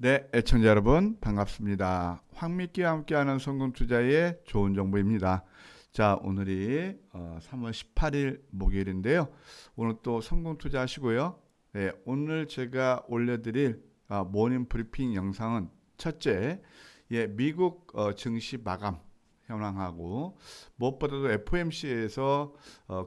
네, 애청자 여러분 반갑습니다. 황미끼와 함께하는 성공투자의 좋은 정보입니다. 자, 오늘이 3월 18일 목요일인데요. 오늘 또 성공투자 하시고요. 네, 오늘 제가 올려드릴 모닝 브리핑 영상은 첫째, 미국 증시 마감 현황하고 무엇보다도 FOMC에서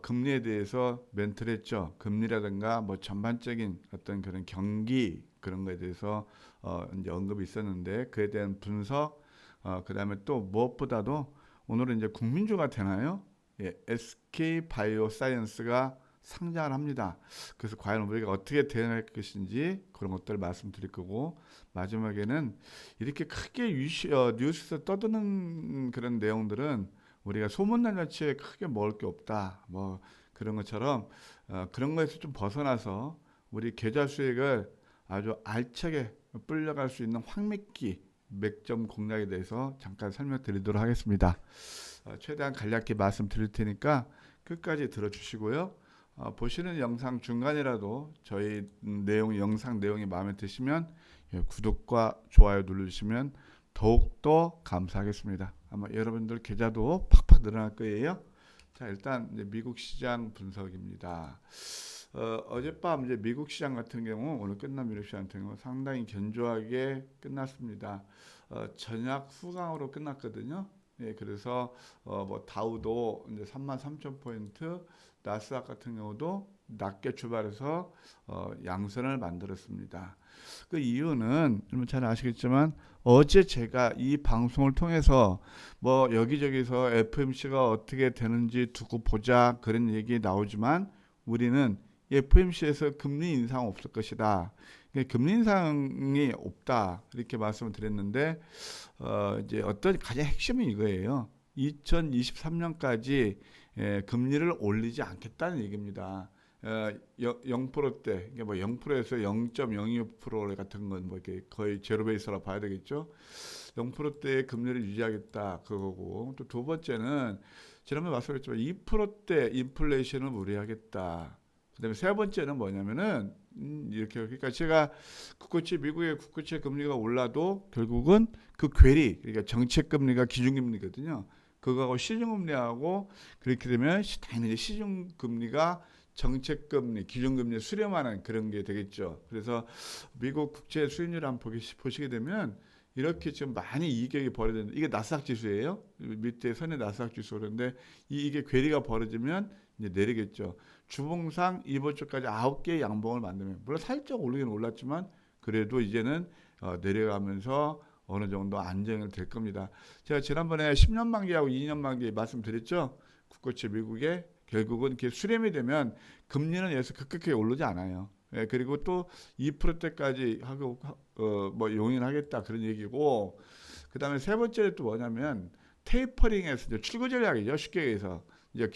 금리에 대해서 멘트를 했죠. 금리라든가 뭐 전반적인 어떤 그런 경기 그런 거에 대해서 이제 언급이 있었는데 그에 대한 분석, 그다음에 또 무엇보다도 오늘은 이제 국민주가 되나요? SK 바이오사이언스가 상장을 합니다. 그래서 과연 우리가 어떻게 대응할 것인지 그런 것들을 말씀드릴 거고 마지막에는 이렇게 크게 뉴스에서 떠드는 그런 내용들은 우리가 소문난자체에 크게 먹을 게 없다. 뭐 그런 것처럼 그런 거에서 좀 벗어나서 우리 계좌 수익을 아주 알차게 불려갈 수 있는 황미끼 맥점 공략에 대해서 잠깐 설명드리도록 하겠습니다. 최대한 간략히 말씀드릴 테니까 끝까지 들어주시고요. 보시는 영상 중간이라도 저희 영상 내용이 마음에 드시면 구독과 좋아요 눌러주시면 더욱더 감사하겠습니다. 아마 여러분들 계좌도 팍팍 늘어날 거예요. 자, 일단 이제 미국 시장 분석입니다. 어젯밤 이제 미국 시장 같은 경우 오늘 끝난 미국 시장 같은 경우 상당히 견조하게 끝났습니다. 전약 후강으로 끝났거든요. 예, 그래서 뭐 다우도 이제 33,000포인트, 나스닥 같은 경우도 낮게 출발해서 양선을 만들었습니다. 그 이유는 여러분 잘 아시겠지만 어제 제가 이 방송을 통해서 뭐 여기저기서 FMC가 어떻게 되는지 두고 보자 그런 얘기 나오지만 우리는 FMC에서 금리 인상 없을 것이다. 금리 인상이 없다 이렇게 말씀을 드렸는데 이제 어떤 가장 핵심은 이거예요. 2023년까지 금리를 올리지 않겠다는 얘기입니다. 0%대, 이게 뭐 0%에서 0.02% 같은 건 뭐 이렇게 거의 제로 베이스라 봐야 되겠죠. 0%대의 금리를 유지하겠다 그거고 또 두 번째는 지난번에 말씀드렸지만 2%대 인플레이션을 우려하겠다. 그다음에 세 번째는 뭐냐면은 이렇게 그러니까 제가 미국의 국고채 금리가 올라도 결국은 그 괴리 그러니까 정책 금리가 기준 금리거든요. 그거하고 시중 금리하고 그렇게 되면 당연히 시중 금리가 정책 금리, 기준 금리 수렴하는 그런 게 되겠죠. 그래서 미국 국채 수익률 한번 보시게 되면 이렇게 지금 많이 이격이 벌어지는데 이게 나스닥 지수예요. 밑에 선의 나스닥 지수 그런데 이게 괴리가 벌어지면 이제 내리겠죠. 주봉상 이번 주까지 9개의 양봉을 만들면 물론 살짝 오르긴 올랐지만 그래도 이제는 내려가면서 어느 정도 안정이 될 겁니다. 제가 지난번에 10년 만기하고 2년 만기 말씀드렸죠. 국고채 미국에 결국은 이렇게 수렴이 되면 금리는 여기서 급격하게 오르지 않아요. 예, 그리고 또 2%대까지 하고 뭐 용인하겠다 그런 얘기고 그다음에 세 번째는 또 뭐냐면 테이퍼링에서 이제 출구 전략이죠. 쉽게 얘기해서 이제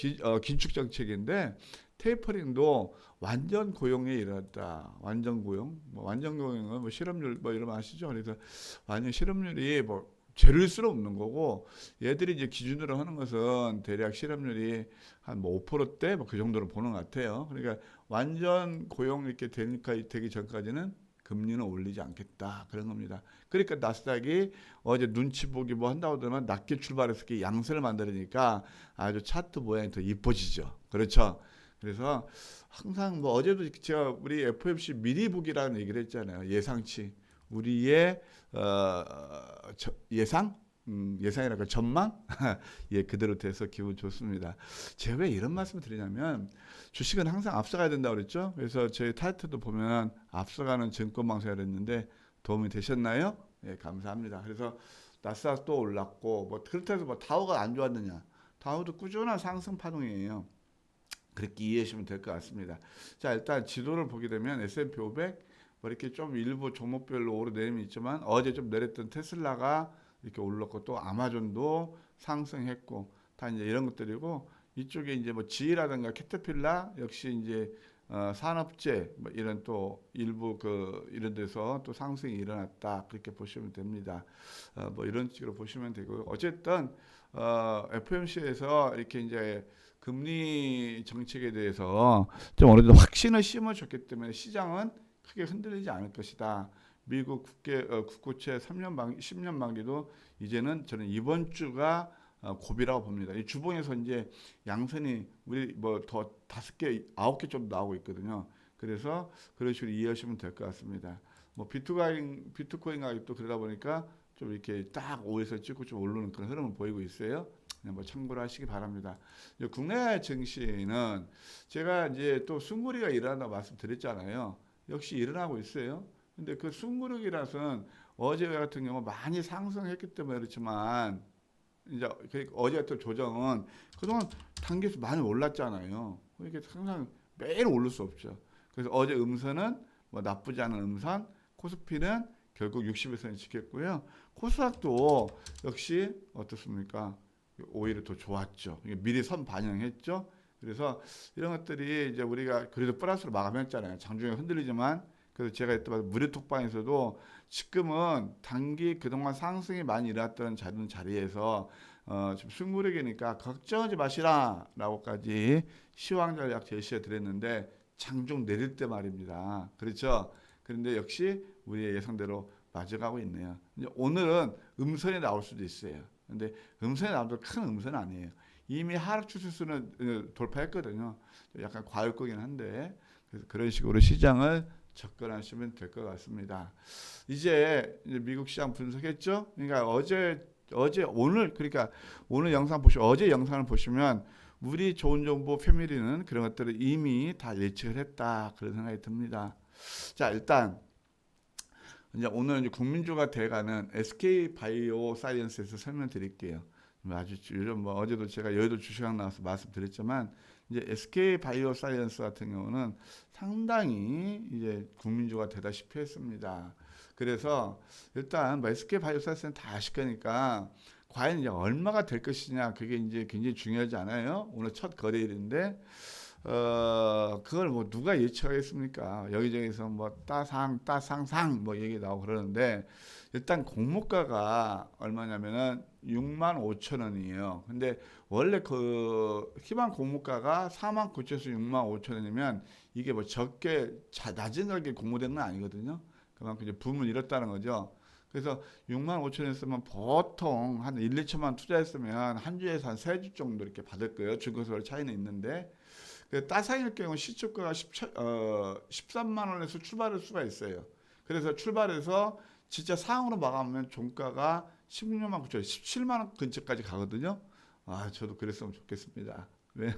긴축 정책인데 테이퍼링도 완전 고용에 이르렀다. 완전 고용, 뭐 완전 고용은 뭐 실업률 뭐 이러면 아시죠? 그래서 완전 실업률이 뭐 제로일 수는 없는 거고 얘들이 이제 기준으로 하는 것은 대략 실업률이 한 뭐 5%대 뭐 그 정도로 보는 것 같아요. 그러니까 완전 고용 이렇게 되기 전까지는 금리는 올리지 않겠다 그런 겁니다. 그러니까 나스닥이 어제 눈치 보기 뭐 한다고 하더만 낮게 출발해서 이렇게 양선을 만들으니까 아주 차트 모양이 더 이뻐지죠. 그렇죠. 그래서 항상 뭐 어제도 제가 우리 FOMC 미리 보기라는 얘기를 했잖아요. 예상치 우리의 예상 예상이랄까 전망 예 그대로 돼서 기분 좋습니다. 제가 왜 이런 말씀을 드리냐면 주식은 항상 앞서가야 된다고 그랬죠. 그래서 제 타이틀도 보면 앞서가는 증권방송이라 했는데 도움이 되셨나요? 예 감사합니다. 그래서 나스닥도 올랐고 뭐 그렇다고 해서 뭐 다우가 안 좋았느냐? 다우도 꾸준한 상승 파동이에요. 그렇게 이해하시면 될 것 같습니다. 자, 일단 지도를 보게 되면 S&P 500 뭐 이렇게 좀 일부 종목별로 오르내림이 있지만 어제 좀 내렸던 테슬라가 이렇게 올랐고 또 아마존도 상승했고 다 이제 이런 것들이고 이쪽에 이제 뭐 지라든가 캐터필라 역시 이제 산업재 뭐 이런 또 일부 그 이런 데서 또 상승이 일어났다 그렇게 보시면 됩니다. 뭐 이런 식으로 보시면 되고요. 어쨌든 FOMC에서 이렇게 이제 금리 정책에 대해서 좀 어느 정도 확신을 심어줬기 때문에 시장은 크게 흔들리지 않을 것이다. 미국 국고채 3년 만기, 10년 만기도 이제는 저는 이번 주가 고비라고 봅니다. 이 주봉에서 이제 양선이 우리 뭐 더 5개, 9개 정도 나오고 있거든요. 그래서 그런 식으로 이해하시면 될 것 같습니다. 뭐 비트코인 가격도 그러다 보니까 좀 이렇게 딱 5에서 찍고 좀 오르는 그런 흐름을 보이고 있어요. 그냥 뭐 참고를 하시기 바랍니다. 이제 국내 증시는 제가 이제 또 숨고리가 일어난다고 말씀드렸잖아요. 역시 일어나고 있어요. 근데 그 숨고르기라서는 어제 같은 경우 많이 상승했기 때문에 그렇지만 이제 어제 같은 조정은 그동안 단기에서 많이 올랐잖아요. 이게 항상 매일 오를 수 없죠. 그래서 어제 음선은 뭐 나쁘지 않은 음선, 코스피는 결국 60일선을 지켰고요. 코스닥도 역시 어떻습니까? 오히려 더 좋았죠. 이게 미리 선 반영했죠. 그래서 이런 것들이 이제 우리가 그래도 플러스로 마감했잖아요. 장중에 흔들리지만 그래서 제가 했던 무료 톡방에서도 지금은 단기 그동안 상승이 많이 일어났던 자리에서 좀 승부력이니까 걱정하지 마시라라고까지 시황 전략 제시해 드렸는데 장중 내릴 때 말입니다. 그렇죠? 그런데 역시 우리의 예상대로 맞아가고 있네요. 이제 오늘은 음선이 나올 수도 있어요. 근데 음선이 나와도 큰 음선은 아니에요. 이미 하락 추세선을 돌파했거든요. 약간 과열거긴 한데 그래서 그런 식으로 시장을 접근하시면 될 것 같습니다. 이제 미국 시장 분석했죠? 그러니까 오늘 그러니까 오늘 영상 보시면 어제 영상을 보시면 우리 좋은 정보 패밀리는 그런 것들을 이미 다 예측을 했다 그런 생각이 듭니다. 자 일단 이제 오늘 이제 국민주가 돼가는 SK 바이오 사이언스에서 설명드릴게요. 아주 요즘 뭐 어제도 제가 여의도 주식왕 나와서 말씀드렸지만 이제 SK 바이오 사이언스 같은 경우는 상당히 이제 국민주가 되다시피 했습니다. 그래서 일단 뭐 SK 바이오 사이언스는 다 아실 거니까 과연 이제 얼마가 될 것이냐 그게 이제 굉장히 중요하지 않아요? 오늘 첫 거래일인데 그걸 뭐 누가 예측하겠습니까? 여기저기서 뭐 따상상 뭐 얘기 나오고 그러는데 일단 공모가가 얼마냐면은 6만 5천 원이에요. 근데 원래 그 희망 공모가가 4만 9천에서 6만 5천 원이면 이게 뭐 적게 낮은 가격에 공모된 건 아니거든요. 그만큼 이제 붐을 일었다는 거죠. 그래서 6만 5천 원이었으면 보통 한 1, 2천만 투자했으면 한 주에서 한 3주 정도 이렇게 받을 거예요. 증거서 차이는 있는데 따상일 경우 시초가가 13만 원에서 출발할 수가 있어요. 그래서 출발해서 진짜 상으로 마감하면 종가가 16만 9천 원, 17만 원 근처까지 가거든요. 아, 저도 그랬으면 좋겠습니다. 왜?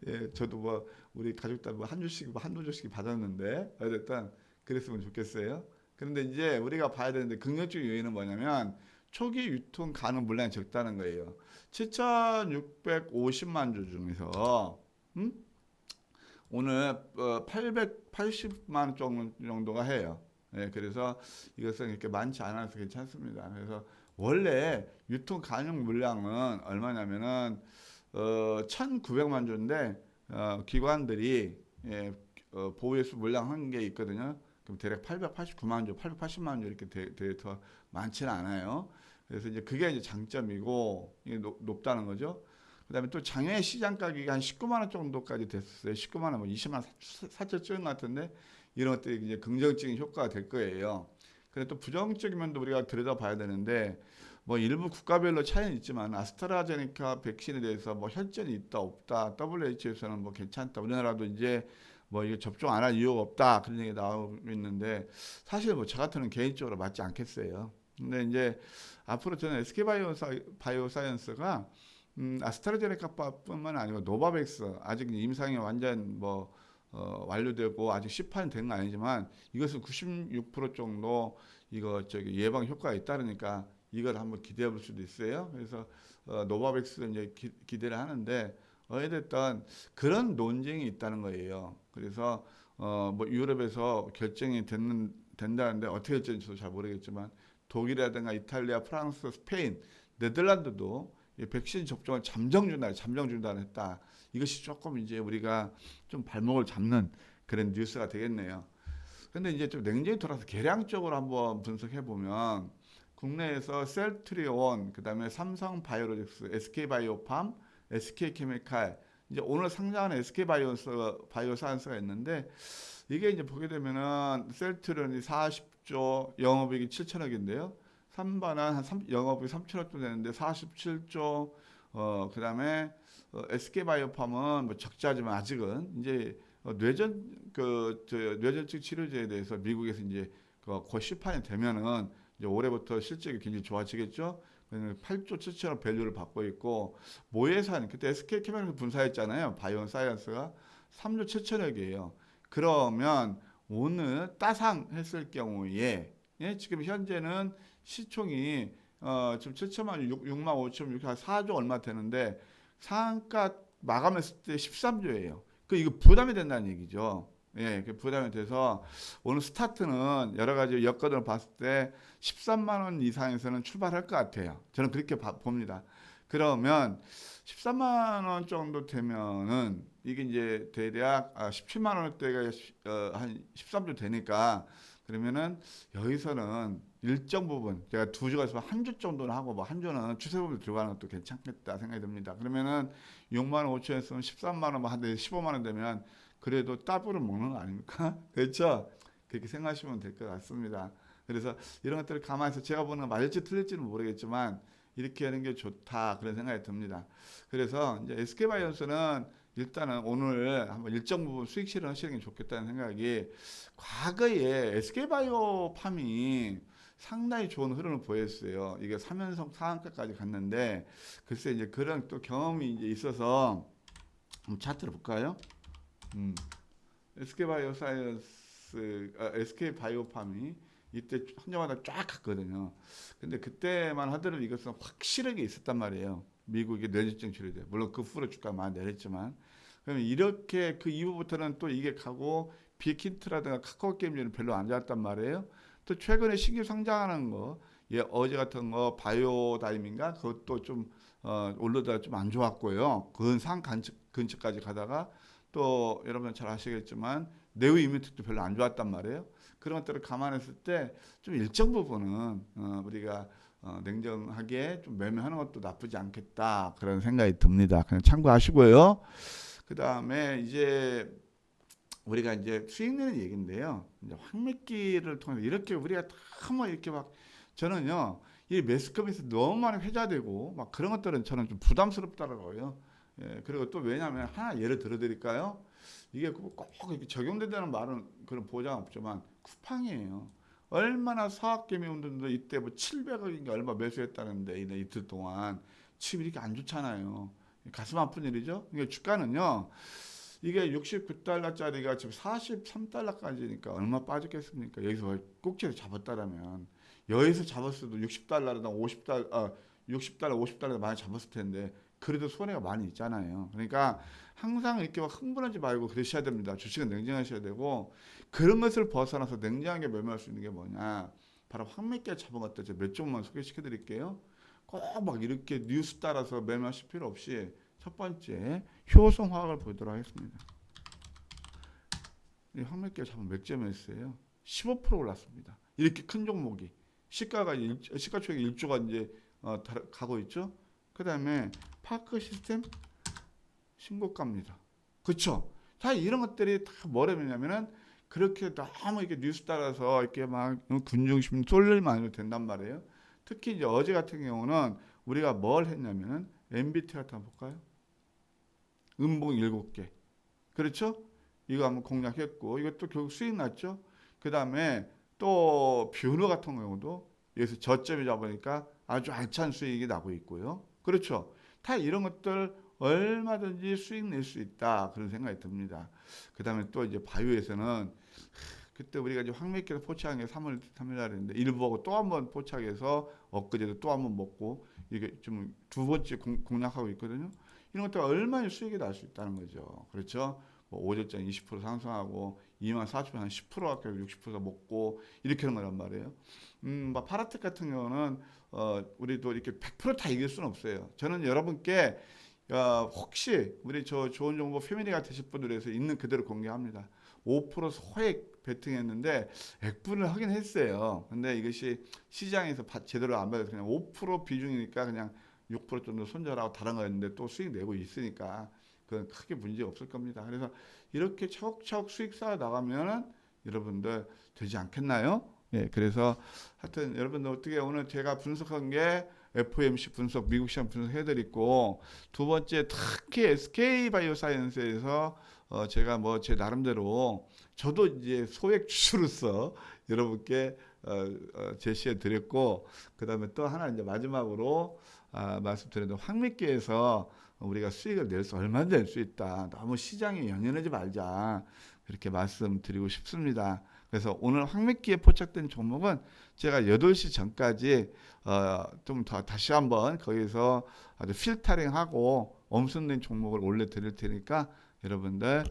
예, 저도 뭐 우리 가족들 뭐한 주씩 뭐 한두 주씩 받았는데 어쨌든 그랬으면 좋겠어요. 그런데 이제 우리가 봐야 되는데 긍정적인 요인은 뭐냐면 초기 유통 가능 물량이 적다는 거예요. 7,650만 주 중에서 오늘 880만 정도가 해요. 예, 그래서 이것은 이렇게 많지 않아서 괜찮습니다. 그래서 원래 유통 가능 물량은 얼마냐면은 1,900만 주인데 기관들이 보유수 물량 한 게 있거든요. 그럼 대략 889만 주, 880만 주 이렇게 더 많지는 않아요. 그래서 이제 그게 이제 장점이고 이게 높다는 거죠. 그다음에 또 작년에 시장 가격이 한 19만 원 정도까지 됐었어요. 19만 원, 뭐 20만 원 살짝 찍은 것 같은데 이런 것들이 이제 긍정적인 효과가 될 거예요. 근데 또 부정적인 면도 우리가 들여다봐야 되는데 뭐 일부 국가별로 차이는 있지만 아스트라제네카 백신에 대해서 뭐 혈전이 있다 없다 WHO에서는 뭐 괜찮다 우리나라도 이제 뭐 이게 접종 안 할 이유가 없다 그런 얘기 나오고 있는데 사실 뭐 저 같으면 개인적으로 맞지 않겠어요. 근데 이제 앞으로 저는 SK 바이오 사이언스가 아스트라제네카뿐만 아니고 노바백스 아직 임상이 완전 뭐 완료되고 아직 시판이 된 건 아니지만 이것은 96% 정도 이거 저기 예방 효과가 있다니까 이걸 한번 기대해 볼 수도 있어요. 그래서 노바백스를 이제 기대를 하는데 어찌됐든 그런 논쟁이 있다는 거예요. 그래서 뭐 유럽에서 결정이 된다는데 어떻게 될지는 저도 잘 모르겠지만 독일이라든가 이탈리아, 프랑스, 스페인, 네덜란드도 이 백신 접종을 잠정 중단을 했다. 이것이 조금 이제 우리가 좀 발목을 잡는 그런 뉴스가 되겠네요. 근데 이제 좀 냉정히 돌아서 계량적으로 한번 분석해 보면 국내에서 셀트리온, 그다음에 삼성 바이오로직스, SK 바이오팜, SK 케미칼 이제 오늘 상장하는 SK 바이오 사이언스가 있는데 이게 이제 보게 되면은 셀트론이 40조, 영업이익이 7천억인데요. 삼바는 영업이익 3천억 정도 되는데 47조. 그다음에 SK바이오팜은 뭐 적자지만 아직은 이제 뇌전증 치료제에 대해서 미국에서 이제 곧 시판이 되면은 이제 올해부터 실적이 굉장히 좋아지겠죠. 8조 7천억 밸류를 받고 있고, 모예산 그때 SK케미칼에서 분사했잖아요. 바이오 사이언스가 3조 7천억이에요. 그러면 오늘 따상했을 경우에, 예, 지금 현재는 시총이 지금 7천만 6만 5천 6 4조 얼마 되는데 상한가 마감했을 때 13조예요. 이거 부담이 된다는 얘기죠. 예, 그 부담이 돼서 오늘 스타트는 여러 가지 여건을 봤을 때 13만 원 이상에서는 출발할 것 같아요. 저는 그렇게 봅니다. 그러면 13만 원 정도 되면은 이게 이제 대략 17만 원대가 한 13조 되니까, 그러면은 여기서는 일정 부분 제가 두 주가 있으면 한 주 정도는 하고 뭐 한 주는 추세범위 들어가는 것도 괜찮겠다 생각이 듭니다. 그러면은 6만 5천에서 13만 원, 한 대 15만 원 되면 그래도 따블을 먹는 거 아닙니까? 그렇죠? 그렇게 생각하시면 될 것 같습니다. 그래서 이런 것들을 감안해서 제가 보는 건 맞을지 틀릴지는 모르겠지만 이렇게 하는 게 좋다 그런 생각이 듭니다. 그래서 이제 SK바이오스는 일단은 오늘 한번 일정 부분 수익 실현하시는 게 좋겠다는 생각이, 과거에 SK바이오팜이 상당히 좋은 흐름을 보였어요. 이게 3연속 상한가까지 갔는데, 글쎄 이제 그런 또 경험이 이제 있어서 한번 차트를 볼까요? SK바이오사이언스, SK바이오팜이 이때 한 주마다 쫙 갔거든요. 근데 그때만 하더라도 이것은 확실하게 있었단 말이에요. 미국의 뇌전증 치료제. 물론 그 후로 주가 많이 내렸지만. 그러면 이렇게 그 이후부터는 또 이게 가고, 빅힌트라든가 카카오 게임즈는 별로 안 좋았단 말이에요. 또 최근에 신규 상장하는 거, 예, 어제 같은 거 바이오다임인가 그것도 좀 올라다가 좀 안 좋았고요. 근상 근처까지 가다가 또 여러분 잘 아시겠지만 내부 이뮤틱도 별로 안 좋았단 말이에요. 그런 것들을 감안했을 때 좀 일정 부분은 우리가 냉정하게 좀 매매하는 것도 나쁘지 않겠다 그런 생각이 듭니다. 그냥 참고하시고요. 그 다음에 이제 우리가 이제 수익 내는 얘기인데요. 이제 황매기를 통해서 이렇게 우리가 다 뭐 이렇게 막, 저는요 이 매스컴에서 너무 많이 회자되고 막 그런 것들은 저는 좀 부담스럽더라고요. 예, 그리고 또 왜냐하면 하나 예를 들어드릴까요? 이게 꼭 이렇게 적용된다는 말은 그런 보장 없지만 쿠팡이에요. 얼마나 사학개미운동도 이때 뭐 700억인가 얼마 매수했다는데 이틀 동안 지금 이렇게 안 좋잖아요. 가슴 아픈 일이죠. 이게 주가는요. 이게 69달러짜리가 지금 43달러까지니까 얼마 빠졌겠습니까? 여기서 꼭지를 잡았다라면, 여기서 잡았어도 60달러당 60달러, 50달러 많이 잡았을 텐데 그래도 손해가 많이 있잖아요. 그러니까 항상 이렇게 막 흥분하지 말고 그러셔야 됩니다. 주식은 냉정하셔야 되고, 그런 것을 벗어나서 냉정하게 매매할 수 있는 게 뭐냐? 바로 황매기가 잡은 것들 제가 몇 종만 소개시켜 드릴게요. 꼭 막 이렇게 뉴스 따라서 매매하실 필요 없이 첫 번째 효성 화학을 보도록 하겠습니다. 이 황매기가 잡은 맥제매스예요. 15% 올랐습니다. 이렇게 큰 종목이 시가총액 1조가 이제 가고 있죠. 그 다음에 파크 시스템 신고가입니다. 그렇죠? 다 이런 것들이 다 뭐라냐면은 그렇게 너무 이렇게 뉴스 따라서 이렇게 막 군중심 쏠릴만 해도 된단 말이에요. 특히 이제 어제 같은 경우는 우리가 뭘 했냐면은 MBT 같은 거 볼까요? 음봉 7개. 그렇죠? 이거 한번 공략했고, 이것도 결국 수익 났죠? 그 다음에 또 뷰너 같은 경우도 여기서 저점이 잡으니까 아주 알찬 수익이 나고 있고요. 그렇죠? 다 이런 것들 얼마든지 수익 낼 수 있다. 그런 생각이 듭니다. 그 다음에 또 이제 바이오에서는 그때 우리가 이제 황매기에서 포착한 게 3월 3일 날인데 일부하고 또 한 번 포착해서 엊그제도 또 한 번 먹고, 이게 좀 두 번째 공략하고 있거든요. 이런 것들 얼마나 수익이 날 수 있다는 거죠. 그렇죠? 뭐 5절장 20% 상승하고 2만 4천 한 10% 아까 60% 먹고 이렇게 하는 거란 말이에요. 뭐 파라텍 같은 경우는 우리도 이렇게 100%다 이길 수는 없어요. 저는 여러분께 혹시 우리 저 좋은 정보 패밀리가 되실 분들 위해서 있는 그대로 공개합니다. 5% 소액 베팅했는데 액분을 하긴 했어요. 근데 이것이 시장에서 제대로 안 받아서 그냥 5% 비중이니까 그냥 6% 정도 손절하고 다른 거 했는데 또 수익 내고 있으니까 그건 크게 문제 없을 겁니다. 그래서 이렇게 차곡차곡 수익 쌓아 나가면은 여러분들 되지 않겠나요? 예, 그래서 하여튼 여러분들 어떻게 오늘 제가 분석한 게 FOMC 분석, 미국 시장 분석 해드리고 두 번째 특히 SK 바이오사이언스에서 제가 뭐 제 나름대로 저도 이제 소액 주주로서 여러분께 제시해 드렸고 그다음에 또 하나 이제 마지막으로 말씀드렸는데 황미끼에서 우리가 수익을 낼 수 얼마나 낼 수 있다. 너무 시장에 연연하지 말자. 그렇게 말씀드리고 싶습니다. 그래서 오늘 황미끼에 포착된 종목은 제가 8시 전까지 좀 더 다시 한번 거기서 아주 필터링하고 엄선된 종목을 올려드릴 테니까 여러분들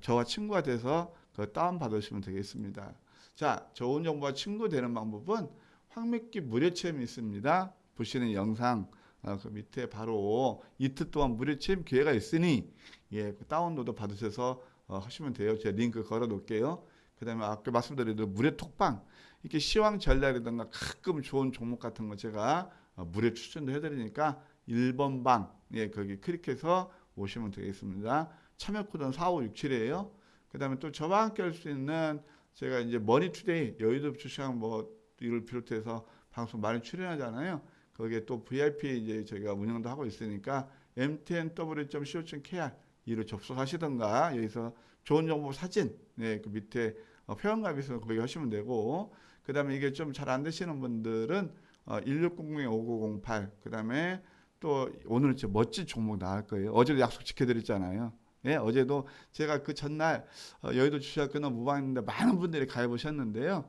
저와 친구가 돼서 다운 받으시면 되겠습니다. 자, 좋은 정보와 친구 되는 방법은 황미끼 무료 체험이 있습니다. 보시는 영상 그 밑에 바로 이틀 동안 무료 체험 기회가 있으니 예, 다운로드 받으셔서 하시면 돼요. 제가 링크 걸어 놓을게요. 그 다음에 아까 말씀드린 무료 톡방 이렇게 시황 전략이라든가 가끔 좋은 종목 같은 거 제가 무료 추천도 해드리니까 1번 방 예, 거기 클릭해서 오시면 되겠습니다. 참여 코드는 4567이에요. 그 다음에 또 저와 함께 할 수 있는 제가 이제 머니투데이 여의도 주시장 뭐 이걸 비롯해서 방송 많이 출연하잖아요. 거기에 또 VIP 이제 저희가 운영도 하고 있으니까 mtnw.co.kr 이로 접속하시던가 여기서 좋은 정보 사진 네, 그 밑에 회원가입해서 거기 하시면 되고 그 다음에 이게 좀 잘 안 되시는 분들은 1600-5908 그 다음에 또 오늘 진짜 멋진 종목 나올 거예요. 어제도 약속 지켜드렸잖아요. 예, 어제도 제가 그 전날 여의도 주식학 끊어 무방했는데 많은 분들이 가입하셨는데요.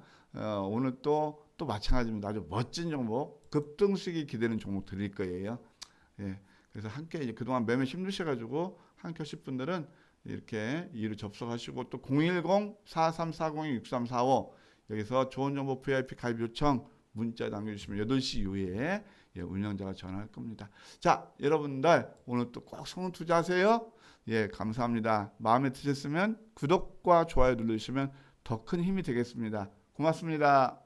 오늘 또 마찬가지입니다. 아주 멋진 종목, 급등수익이 기대는 종목 드릴 거예요. 예, 그래서 함께 이제 그동안 매매 힘드셔가지고 함께 하실 분들은 이렇게 이로 접속하시고 또 010-4340-6345 여기서 좋은 정보 VIP 가입 요청 문자 남겨주시면 8시 이후에 예, 운영자가 전화할 겁니다. 자, 여러분들 오늘 또 꼭 성공 투자하세요. 예, 감사합니다. 마음에 드셨으면 구독과 좋아요 누르시면 더 큰 힘이 되겠습니다. 고맙습니다.